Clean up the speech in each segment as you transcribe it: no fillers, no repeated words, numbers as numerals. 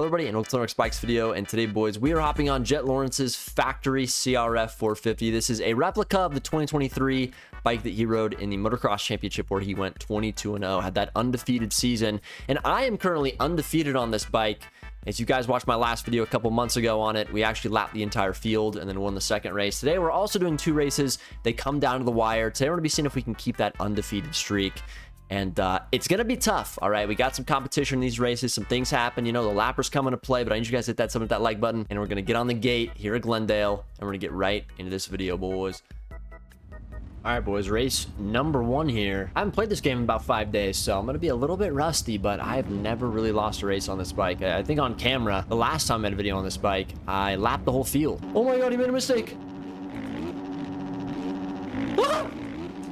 Hello everybody, and welcome to our Spikes video. And today, boys, we are hopping on Jett Lawrence's factory CRF 450. This is a replica of the 2023 bike that he rode in the Motocross Championship, where he went 22-0, had that undefeated season. And I am currently undefeated on this bike. As you guys watched my last video a couple months ago on it, we actually lapped the entire field and then won the second race. Today, we're also doing two races. They come down to the wire. Today, we're going to be seeing if we can keep that undefeated streak. And it's going to be tough, all right? We got some competition in these races. Some things happen. You know, the lappers come into play, but I need you guys to hit that like button. And we're going to get on the gate here at Glendale, and we're going to get right into this video, boys. All right, boys, race number one here. I haven't played this game in about 5 days, so I'm going to be a little bit rusty, but I have never really lost a race on this bike. I think on camera, the last time I made a video on this bike, I lapped the whole field. Oh my God, he made a mistake.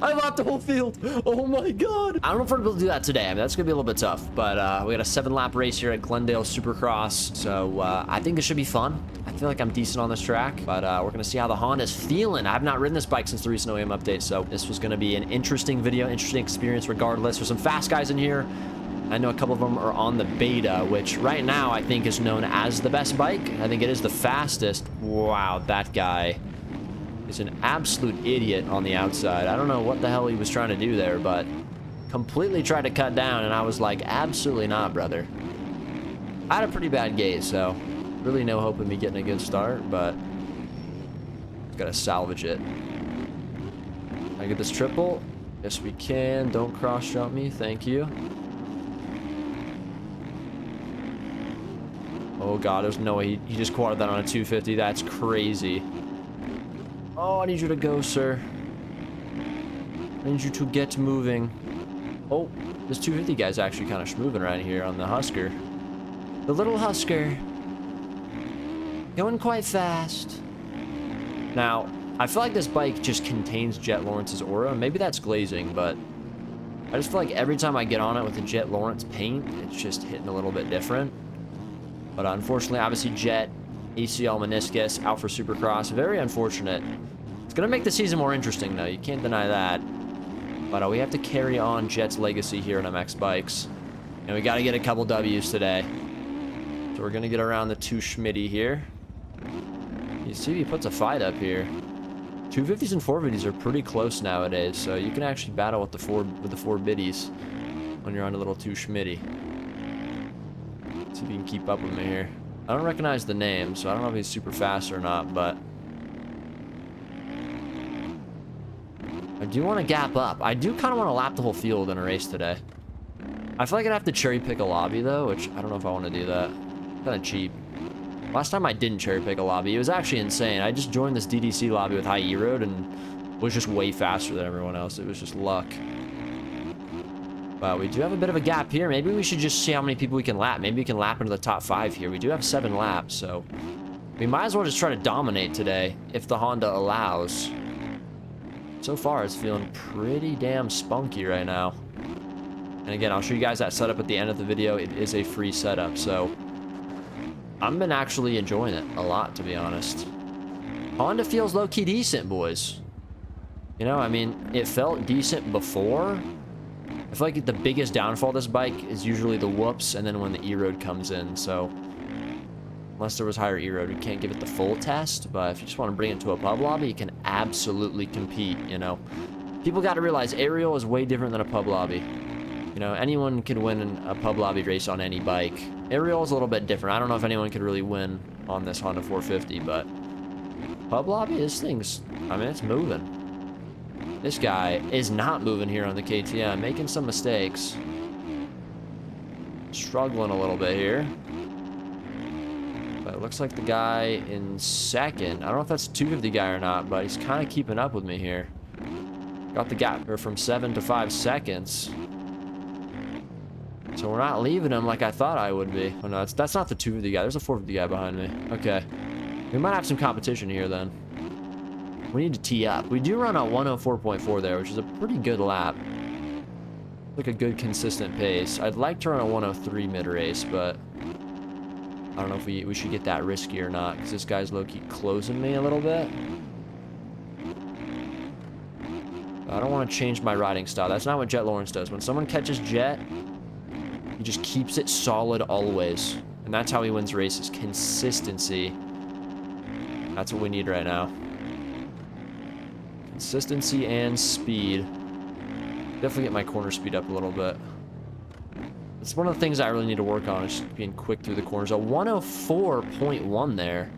I lapped the whole field. Oh my God. I don't know if we're able to do that today. I mean, that's going to be a little bit tough. But we got a 7-lap race here at Glendale Supercross. So I think this should be fun. I feel like I'm decent on this track. But we're going to see how the Honda's feeling. I've not ridden this bike since the recent OEM update. So this was going to be an interesting video, interesting experience regardless. There's some fast guys in here. I know a couple of them are on the beta, which right now I think is known as the best bike. I think it is the fastest. Wow, that guy is an absolute idiot on the outside. I don't know what the hell he was trying to do there, but completely tried to cut down, and I was like, absolutely not, brother. I had a pretty bad gate, so really no hope of me getting a good start, but gotta salvage it. Can I get this triple? Yes, we can. Don't cross jump me. Thank you. Oh God, there's no way he just quartered that on a 250. That's crazy. Oh, I need you to go, sir. I need you to get moving. Oh, this 250 guy's actually kind of schmoving right here on the Husker. The little Husker. Going quite fast. Now, I feel like this bike just contains Jett Lawrence's aura. Maybe that's glazing, but I just feel like every time I get on it with the Jett Lawrence paint, it's just hitting a little bit different. But unfortunately, obviously, Jett, ACL meniscus, out for Supercross. Very unfortunate. It's going to make the season more interesting, though. You can't deny that. But we have to carry on Jett's legacy here in MX Bikes. And we got to get a couple W's today. So we're going to get around the 2 Schmitty here. You see he puts a fight up here. 250s and 450s are pretty close nowadays. So you can actually battle with the four biddies when you're on a little 2 Schmitty. See if you can keep up with me here. I don't recognize the name, so I don't know if he's super fast or not, but I do want to gap up. I do kind of want to lap the whole field in a race today. I feel like I'd have to cherry pick a lobby, though, which I don't know if I want to do that. Kind of cheap. Last time I didn't cherry pick a lobby, it was actually insane. I just joined this DDC lobby with high E-Road and was just way faster than everyone else. It was just luck. Wow, we do have a bit of a gap here. Maybe we should just see how many people we can lap. Maybe we can lap into the top 5 here. We do have 7 laps, so we might as well just try to dominate today if the Honda allows. So far, it's feeling pretty damn spunky right now. And again, I'll show you guys that setup at the end of the video. It is a free setup, so I've been actually enjoying it a lot, to be honest. Honda feels low-key decent, boys. You know, I mean, it felt decent before. I feel like the biggest downfall of this bike is usually the whoops and then when the E-Road comes in. So unless there was higher E-Road, we can't give it the full test. But if you just want to bring it to a pub lobby, you can absolutely compete, you know. People got to realize aerial is way different than a pub lobby. You know, anyone can win a pub lobby race on any bike. Aerial is a little bit different. I don't know if anyone could really win on this Honda 450, but pub lobby, this thing's, I mean, it's moving. This guy is not moving here on the KTM, making some mistakes. Struggling a little bit here. But it looks like the guy in second, I don't know if that's a 250 guy or not, but he's kind of keeping up with me here. Got the gap from 7 to 5 seconds. So we're not leaving him like I thought I would be. Oh no, that's not the 250 guy. There's a 450 guy behind me. Okay. We might have some competition here then. We need to tee up. We do run a 104.4 there, which is a pretty good lap. Like a good consistent pace. I'd like to run a 103 mid-race, but I don't know if we should get that risky or not, because this guy's low-key closing me a little bit. I don't want to change my riding style. That's not what Jett Lawrence does. When someone catches Jett, he just keeps it solid always. And that's how he wins races. Consistency. That's what we need right now. Consistency and speed. Definitely get my corner speed up a little bit. It's one of the things I really need to work on, is just being quick through the corners. A 104.1 there.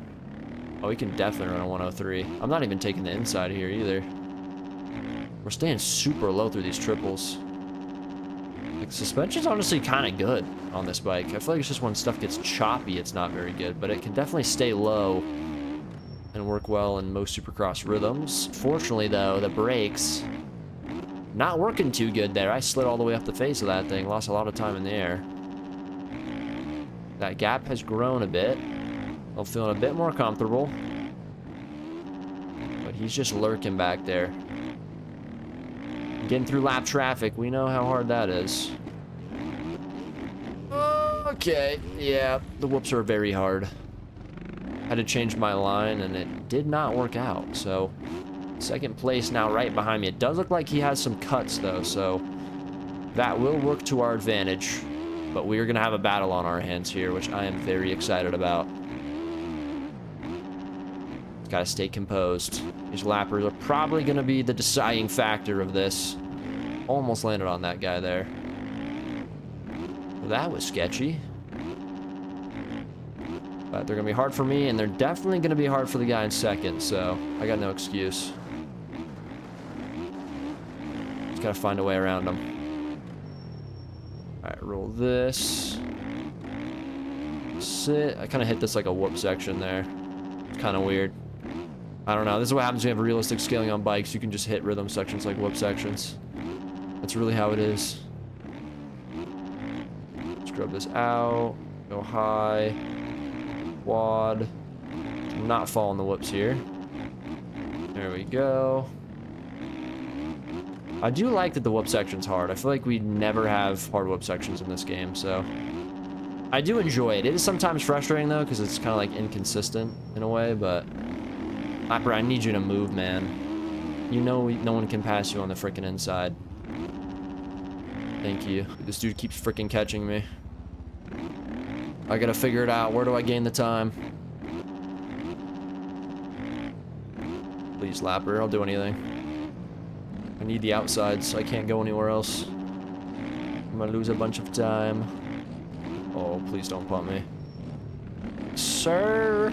Oh, we can definitely run a 103. I'm not even taking the inside here either. We're staying super low through these triples. Like, suspension's honestly kind of good on this bike. I feel like it's just when stuff gets choppy, it's not very good. But it can definitely stay low and work well in most supercross rhythms. Fortunately, though, the brakes... not working too good there. I slid all the way up the face of that thing. Lost a lot of time in the air. That gap has grown a bit. I'm feeling a bit more comfortable. But he's just lurking back there. Getting through lap traffic. We know how hard that is. Okay. Yeah, the whoops are very hard. Had to change my line, and it did not work out. So... second place now right behind me. It does look like he has some cuts, though, so that will work to our advantage. But we are going to have a battle on our hands here, which I am very excited about. Got to stay composed. These lappers are probably going to be the deciding factor of this. Almost landed on that guy there. That was sketchy. But they're going to be hard for me, and they're definitely going to be hard for the guy in second, so I got no excuse. Just got to find a way around them. Alright, roll this. Sit. I kind of hit this like a whoop section there. It's kind of weird. I don't know. This is what happens when you have realistic scaling on bikes. You can just hit rhythm sections like whoop sections. That's really how it is. Scrub this out. Go high. Quad. I'm not following the whoops here. There we go. I do like that the whoop section's hard. I feel like we never have hard whoop sections in this game, so I do enjoy it. It is sometimes frustrating though, because it's kind of like inconsistent in a way, but Lapper, I need you to move, man. You know no one can pass you on the freaking inside. Thank you. This dude keeps freaking catching me. I gotta figure it out. Where do I gain the time? Please, Lapper. I'll do anything. I need the outsides. I can't go anywhere else. I'm gonna lose a bunch of time. Oh, please don't pump me. Sir!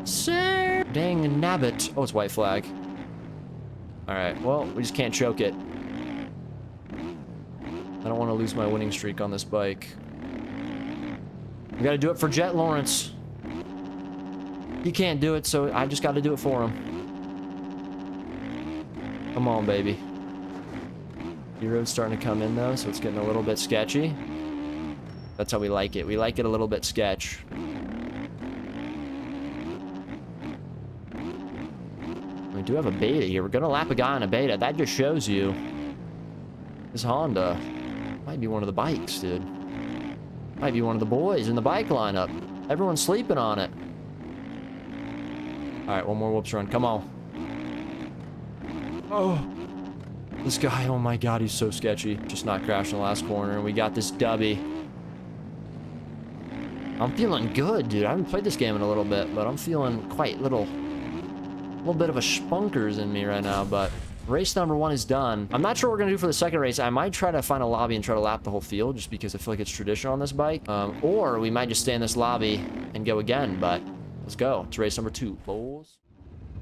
Sir! Dang nabbit. Oh, it's white flag. Alright, well, we just can't choke it. I don't want to lose my winning streak on this bike. We gotta do it for Jett Lawrence. He can't do it, so I just gotta do it for him. Come on, baby. Hero's starting to come in, though, so it's getting a little bit sketchy. That's how we like it. We like it a little bit sketch. We do have a beta here. We're gonna lap a guy on a beta. That just shows you this Honda might be one of the bikes, dude. Might be one of the boys in the bike lineup. Everyone's sleeping on it. All right, one more whoops run. Come on. Oh, this guy, oh my God, he's so sketchy. Just not crashing the last corner, and we got this dubby. I'm feeling good, dude. I haven't played this game in a little bit, but I'm feeling quite little bit of a spunkers in me right now, but race number 1 is done. I'm not sure what we're gonna do for the second race. I might try to find a lobby and try to lap the whole field, just because I feel like it's traditional on this bike. Or we might just stay in this lobby and go again, but let's go. It's race number 2, boys.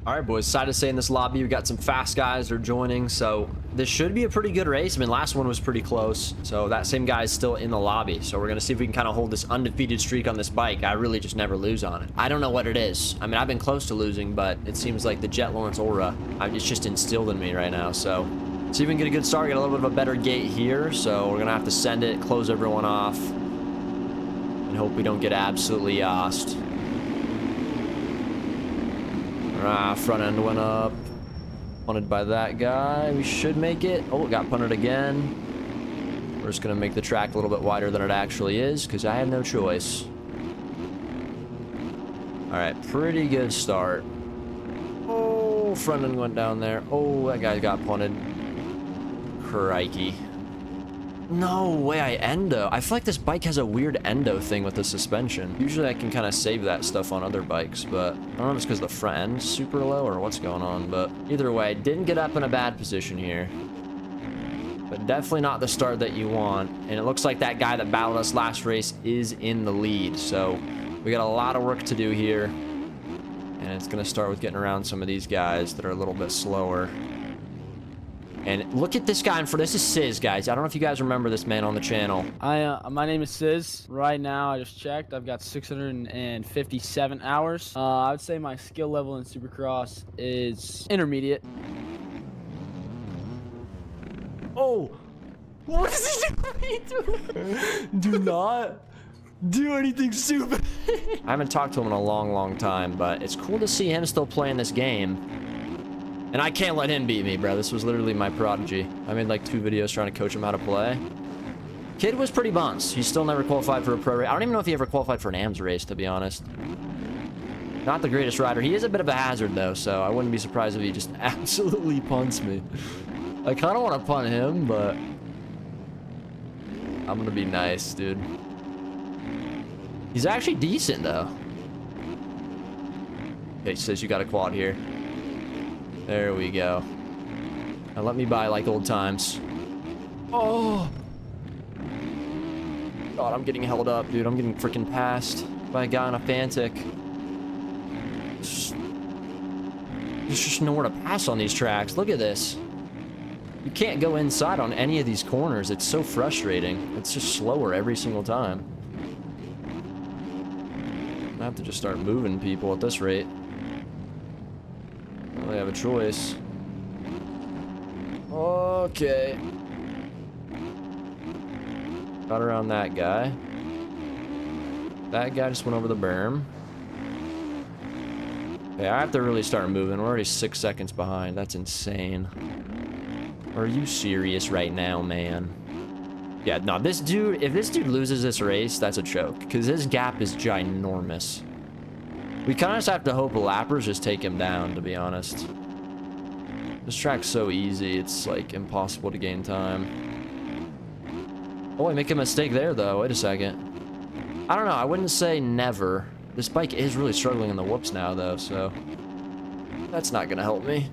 All right, boys, decided to stay in this lobby. We got some fast guys that are joining, so this should be a pretty good race. I mean, last one was pretty close, so that same guy is still in the lobby. So we're gonna see if we can kind of hold this undefeated streak on this bike. I really just never lose on it. I don't know what it is. I mean, I've been close to losing, but it seems like the Jett Lawrence aura, it's just instilled in me right now. So see if we can get a good start, get a little bit of a better gate here. So we're gonna have to send it, close everyone off, and hope we don't get absolutely arsed. Front end went up. Punted by that guy. We should make it. Oh, it got punted again. We're just going to make the track a little bit wider than it actually is, because I have no choice. Alright, pretty good start. Oh, front end went down there. Oh, that guy got punted. Crikey. No way I endo. I feel like this bike has a weird endo thing with the suspension. Usually I can kind of save that stuff on other bikes, but I don't know if it's because the front end's super low or what's going on, but either way, didn't get up in a bad position here. But definitely not the start that you want. And it looks like that guy that battled us last race is in the lead. So we got a lot of work to do here. And it's going to start with getting around some of these guys that are a little bit slower. And look at this guy in front. This is Sizz, guys. I don't know if you guys remember this man on the channel. My name is Sizz. Right now, I just checked. I've got 657 hours. I would say my skill level in Supercross is intermediate. Oh, what is he doing? Do not do anything stupid. I haven't talked to him in a long time, but it's cool to see him still playing this game. And I can't let him beat me, bro. This was literally my prodigy. I made like 2 videos trying to coach him how to play. Kid was pretty bunts. He still never qualified for a pro race. I don't even know if he ever qualified for an AMS race, to be honest. Not the greatest rider. He is a bit of a hazard, though, so I wouldn't be surprised if he just absolutely punts me. I kind of want to punt him, but I'm going to be nice, dude. He's actually decent, though. Okay, he says you got a quad here. There we go. Now let me by like old times. Oh! God, I'm getting held up, dude. I'm getting freaking passed by a guy on a Fantic. There's just nowhere to pass on these tracks. Look at this. You can't go inside on any of these corners. It's so frustrating. It's just slower every single time. I have to just start moving people at this rate. I don't really have a choice. Okay. Got around that guy. That guy just went over the berm. Okay, I have to really start moving. We're already 6 seconds behind. That's insane. Are you serious right now, man? Yeah, no, this dude, if this dude loses this race, that's a choke. Because his gap is ginormous. We kind of just have to hope lappers just take him down, to be honest. This track's so easy, it's like impossible to gain time. Oh, I make a mistake there, though. Wait a second. I don't know, I wouldn't say never. This bike is really struggling in the whoops now, though, so that's not gonna help me.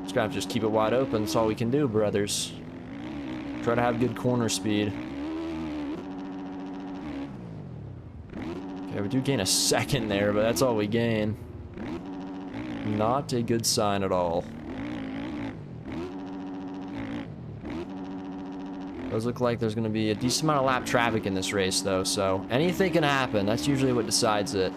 Just gonna have to just keep it wide open. That's all we can do, brothers. Try to have good corner speed. Okay, we do gain a second there, but that's all we gain. Not a good sign at all. Does look like there's going to be a decent amount of lap traffic in this race, though, so anything can happen. That's usually what decides it.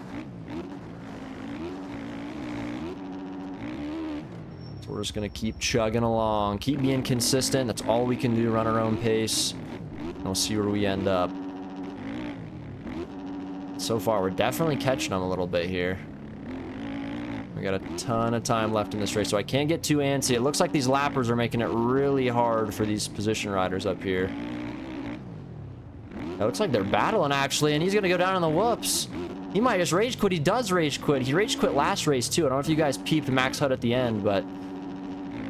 So we're just going to keep chugging along, keep being consistent. That's all we can do, run our own pace, and we'll see where we end up. So far, we're definitely catching them a little bit here. We got a ton of time left in this race, so I can't get too antsy. It looks like these lappers are making it really hard for these position riders up here. It looks like they're battling, actually, and he's going to go down in the whoops. He might just rage quit. He does rage quit. He rage quit last race, too. I don't know if you guys peeped Max Hut at the end, but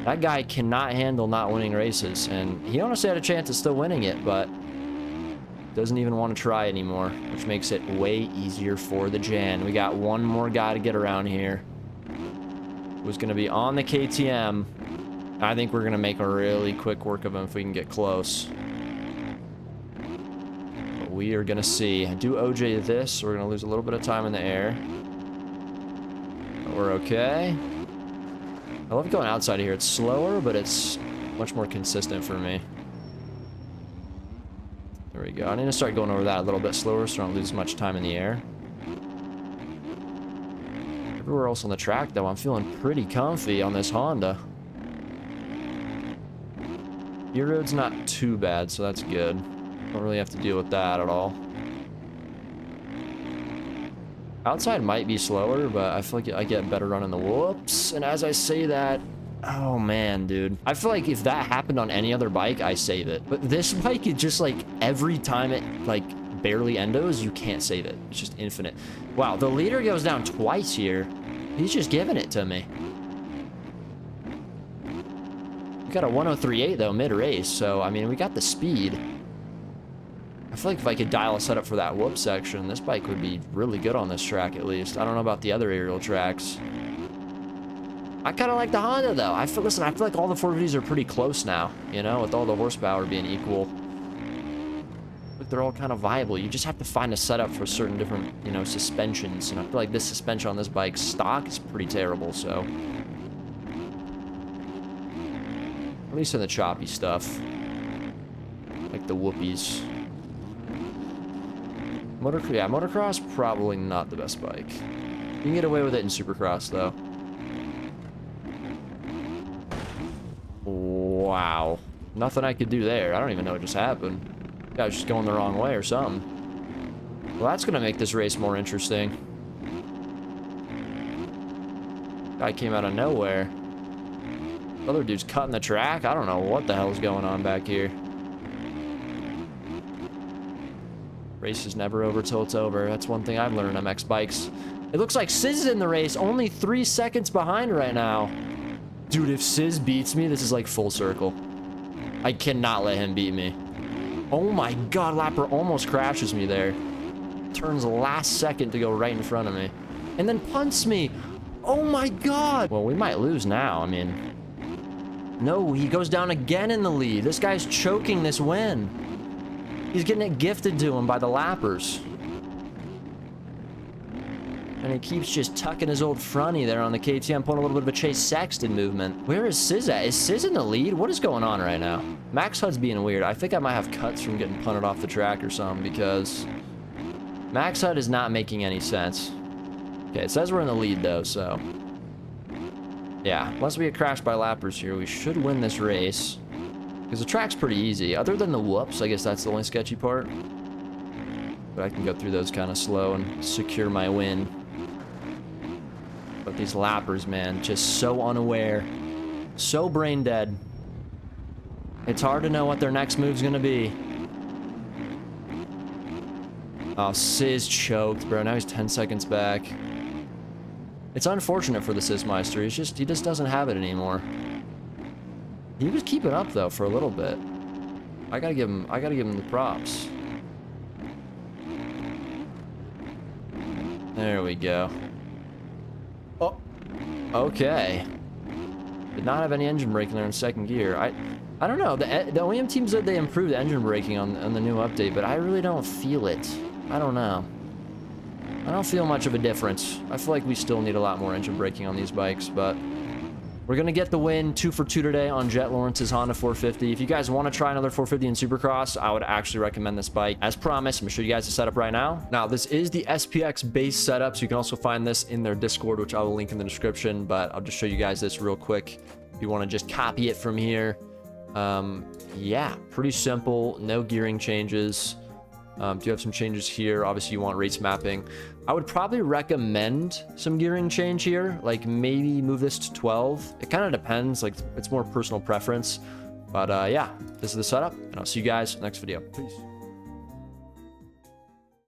that guy cannot handle not winning races, and he honestly had a chance at still winning it, but doesn't even want to try anymore, which makes it way easier for the Jan. We got one more guy to get around here. Who's going to be on the KTM. I think we're going to make a really quick work of him if we can get close. But we are going to see. I do OJ this, so we're going to lose a little bit of time in the air. But we're okay. I love going outside of here. It's slower, but it's much more consistent for me. There we go. I need to start going over that a little bit slower so I don't lose much time in the air. Everywhere else on the track, though, I'm feeling pretty comfy on this Honda. Your road's not too bad, so that's good. Don't really have to deal with that at all. Outside might be slower, but I feel like I get better running the whoops. And as I say that, oh man, dude. I feel like if that happened on any other bike, I save it. But this bike, is just like every time it like barely endos, you can't save it. It's just infinite. Wow, the leader goes down twice here. He's just giving it to me. got a 103.8 though mid-race, so I mean we got the speed. I feel like if I could dial a setup for that whoop section, this bike would be really good on this track at least. I don't know about the other aerial tracks. I kind of like the Honda though. Listen, I feel like all the 450s are pretty close now, you know, with all the horsepower being equal. Look, they're all kind of viable. You just have to find a setup for certain different, you know, suspensions. And I feel like this suspension on this bike stock is pretty terrible, so. At least in the choppy stuff. Like the whoopies. Motocross, probably not the best bike. You can get away with it in Supercross, though. Wow. Nothing I could do there. I don't even know what just happened. Guy was just going the wrong way or something. Well, that's going to make this race more interesting. Guy came out of nowhere. Other dude's cutting the track. I don't know what the hell's going on back here. Race is never over till it's over. That's one thing I've learned on MX bikes. It looks like Sizz is in the race, only 3 seconds behind right now. Dude, if Sizz beats me, this is like full circle. I cannot let him beat me. Oh my god, Lapper almost crashes me there. Turns last second to go right in front of me. And then punts me. Oh my god. Well, we might lose now. I mean, no, he goes down again in the lead. This guy's choking this win. He's getting it gifted to him by the lappers. And he keeps just tucking his old fronty there on the KTM, pulling a little bit of a Chase Sexton movement. Where is Sizz at? Is Sizz in the lead? What is going on right now? Max HUD's being weird. I think I might have cuts from getting punted off the track or something because Max HUD is not making any sense. Okay, it says we're in the lead though, so. Yeah, unless we get crashed by lappers here, we should win this race. Because the track's pretty easy. Other than the whoops, I guess that's the only sketchy part. But I can go through those kind of slow and secure my win. But these lappers, man, just so unaware. So brain dead. It's hard to know what their next move's gonna be. Oh, Sizz choked, bro. Now he's 10 seconds back. It's unfortunate for the Sizzmeister. He just doesn't have it anymore. He was keeping up though for a little bit. I gotta give him the props. There we go. Oh, okay. Did not have any engine braking there in second gear. I don't know. The OEM team said they improved the engine braking on the new update, but I really don't feel it. I don't know. I don't feel much of a difference. I feel like we still need a lot more engine braking on these bikes, but we're going to get the win 2 for 2 today on Jett Lawrence's Honda 450. If you guys want to try another 450 in Supercross, I would actually recommend this bike. As promised, I'm going to show you guys the setup right now. Now, this is the SPX base setup, so you can also find this in their Discord, which I will link in the description, but I'll just show you guys this real quick. If you want to just copy it from here. Yeah, pretty simple. No gearing changes. Do you have some changes here? Obviously, you want race mapping. I would probably recommend some gearing change here. Like maybe move this to 12. It kind of depends. Like it's more personal preference. But yeah, this is the setup, and I'll see you guys next video. Peace.